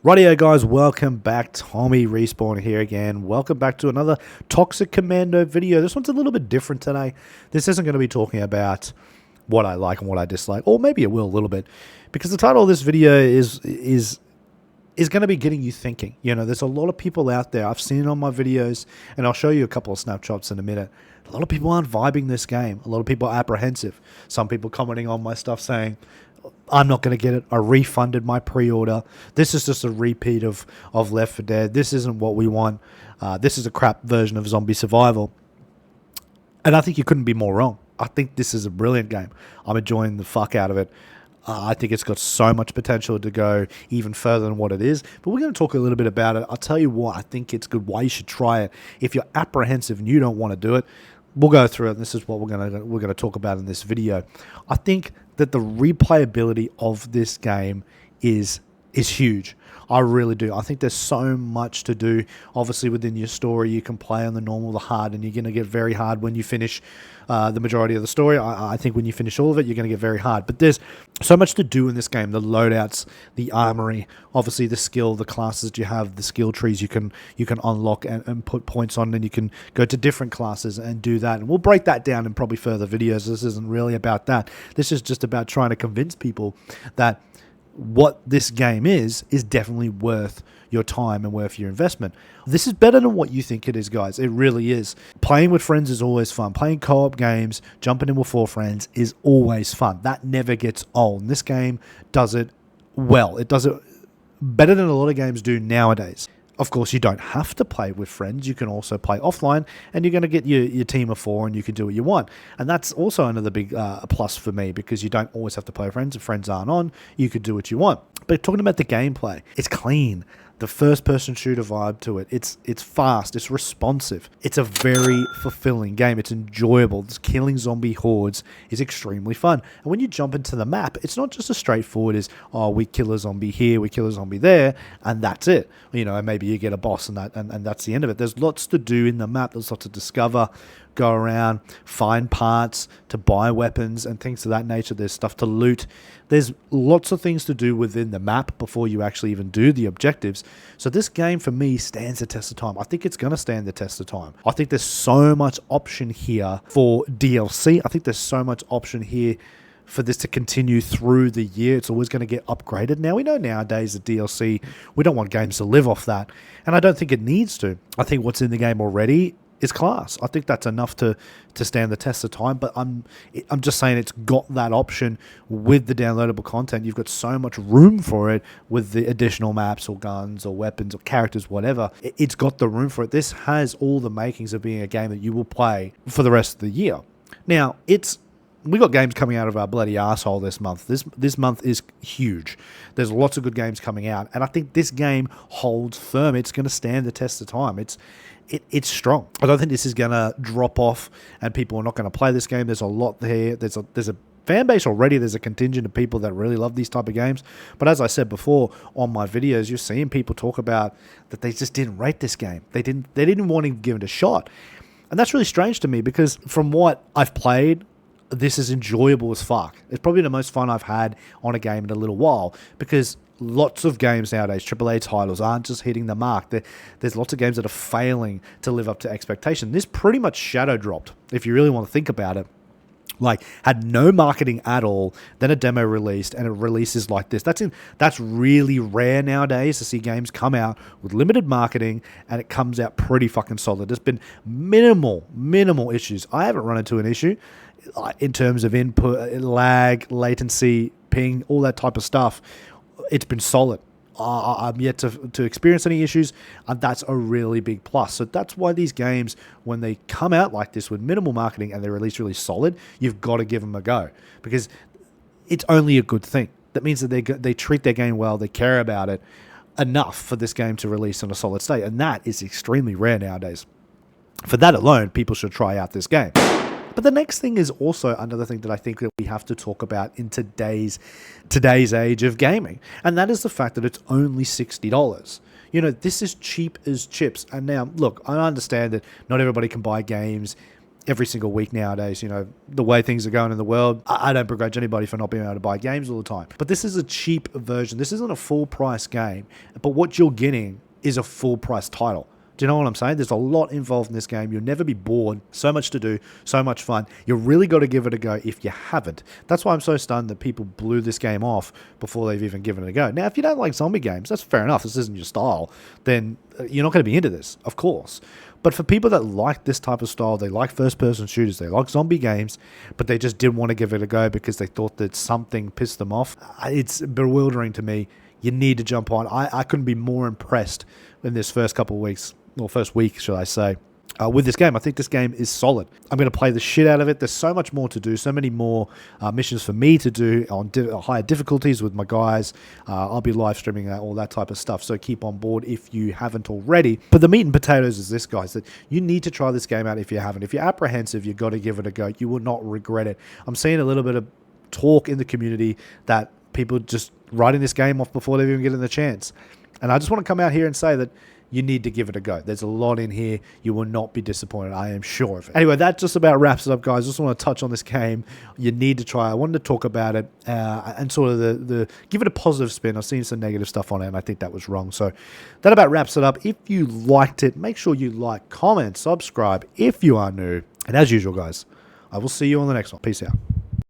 Rightio guys, welcome back. Tommy Respawn here again. Welcome back to another Toxic Commando video. This one's a little bit different today. This isn't going to be talking about what I like and what I dislike, or maybe it will a little bit, because the title of this video is going to be getting you thinking. You know, there's a lot of people out there. I've seen it on my videos, and I'll show you a couple of snapshots in a minute. A lot of people aren't vibing this game. A lot of people are apprehensive. Some people commenting on my stuff saying, I'm not going to get it. I refunded my pre-order. This is just a repeat of Left 4 Dead. This isn't what we want. This is a crap version of zombie survival. And I think you couldn't be more wrong. I think this is a brilliant game. I'm enjoying the fuck out of it. I think it's got so much potential to go even further than what it is. But we're going to talk a little bit about it. I'll tell you what, I think it's good, why you should try it. If you're apprehensive and you don't want to do it, we'll go through it. And this is what we're going to talk about in this video. I think that the replayability of this game is huge. I really do. I think there's so much to do. Obviously, within your story, you can play on the normal, the hard, and you're going to get very hard when you finish the majority of the story. I think when you finish all of it, you're going to get very hard. But there's so much to do in this game. The loadouts, the armory, obviously the skill, the classes that you have, the skill trees you can unlock and put points on, and you can go to different classes and do that. And we'll break that down in probably further videos. This isn't really about that. This is just about trying to convince people that what this game is definitely worth your time and worth your investment. This is better than what you think it is, guys. It really is. Playing with friends is always fun. Playing co-op games, jumping in with 4 friends is always fun. That never gets old. And this game does it well. It does it better than a lot of games do nowadays. Of course, you don't have to play with friends. You can also play offline, and you're going to get your team of 4, and you can do what you want. And that's also another big plus for me, because you don't always have to play with friends. If friends aren't on, you could do what you want. But talking about the gameplay, it's clean. The first-person shooter vibe to it. It's fast. It's responsive. It's a very fulfilling game. It's enjoyable. Killing zombie hordes is extremely fun. And when you jump into the map, it's not just as straightforward as, oh, we kill a zombie here, we kill a zombie there, and that's it. You know, maybe you get a boss and that's the end of it. There's lots to do in the map. There's lots to discover, go around, find parts, to buy weapons and things of that nature. There's stuff to loot. There's lots of things to do within the map before you actually even do the objectives. So this game, for me, stands the test of time. I think it's going to stand the test of time. I think there's so much option here for DLC. I think there's so much option here for this to continue through the year. It's always going to get upgraded. Now, we know nowadays the DLC, we don't want games to live off that. And I don't think it needs to. I think what's in the game already is class. I think that's enough to stand the test of time, but I'm just saying it's got that option with the downloadable content. You've got so much room for it with the additional maps or guns or weapons or characters, whatever. It's got the room for it. This has all the makings of being a game that you will play for the rest of the year. Now, we got games coming out of our bloody asshole this month. This month is huge. There's lots of good games coming out, and I think this game holds firm. It's going to stand the test of time. It's strong. I don't think this is going to drop off and people are not going to play this game. There's a lot there. There's a fan base already. There's a contingent of people that really love these type of games. But as I said before on my videos, you're seeing people talk about that they just didn't rate this game. They didn't want to give it a shot. And that's really strange to me, because from what I've played, this is enjoyable as fuck. It's probably the most fun I've had on a game in a little while, because lots of games nowadays, AAA titles, aren't just hitting the mark. There's lots of games that are failing to live up to expectation. This pretty much shadow dropped, if you really want to think about it. Like, had no marketing at all, then a demo released, and it releases like this. That's really rare nowadays to see games come out with limited marketing and it comes out pretty fucking solid. There's been minimal issues. I haven't run into an issue in terms of input, lag, latency, ping, all that type of stuff. It's been solid. I'm yet to experience any issues, and that's a really big plus. So that's why these games, when they come out like this with minimal marketing and they're released really solid, you've got to give them a go, because it's only a good thing. That means that they treat their game well, they care about it enough for this game to release in a solid state, and that is extremely rare nowadays. For that alone, people should try out this game. But the next thing is also another thing that I think that we have to talk about in today's age of gaming, and that is the fact that it's only $60. You know, this is cheap as chips. And now, look, I understand that not everybody can buy games every single week nowadays. You know, the way things are going in the world, I don't begrudge anybody for not being able to buy games all the time. But this is a cheap version. This isn't a full price game, but what you're getting is a full price title. Do you know what I'm saying? There's a lot involved in this game. You'll never be bored. So much to do, so much fun. You really got to give it a go if you haven't. That's why I'm so stunned that people blew this game off before they've even given it a go. Now, if you don't like zombie games, that's fair enough. This isn't your style. Then you're not going to be into this, of course. But for people that like this type of style, they like first-person shooters, they like zombie games, but they just didn't want to give it a go because they thought that something pissed them off, it's bewildering to me. You need to jump on. I couldn't be more impressed in this first couple of weeks, or first week, should I say, with this game. I think this game is solid. I'm going to play the shit out of it. There's so much more to do, so many more missions for me to do on higher difficulties with my guys. I'll be live streaming all that type of stuff, so keep on board if you haven't already. But the meat and potatoes is this, guys, that you need to try this game out if you haven't. If you're apprehensive, you've got to give it a go. You will not regret it. I'm seeing a little bit of talk in the community that people just writing this game off before they've even getting the chance. And I just want to come out here and say that you need to give it a go. There's a lot in here. You will not be disappointed. I am sure of it. Anyway, that just about wraps it up, guys. Just want to touch on this game. You need to try. I wanted to talk about it and sort of the give it a positive spin. I've seen some negative stuff on it, and I think that was wrong. So that about wraps it up. If you liked it, make sure you like, comment, subscribe if you are new. And as usual, guys, I will see you on the next one. Peace out.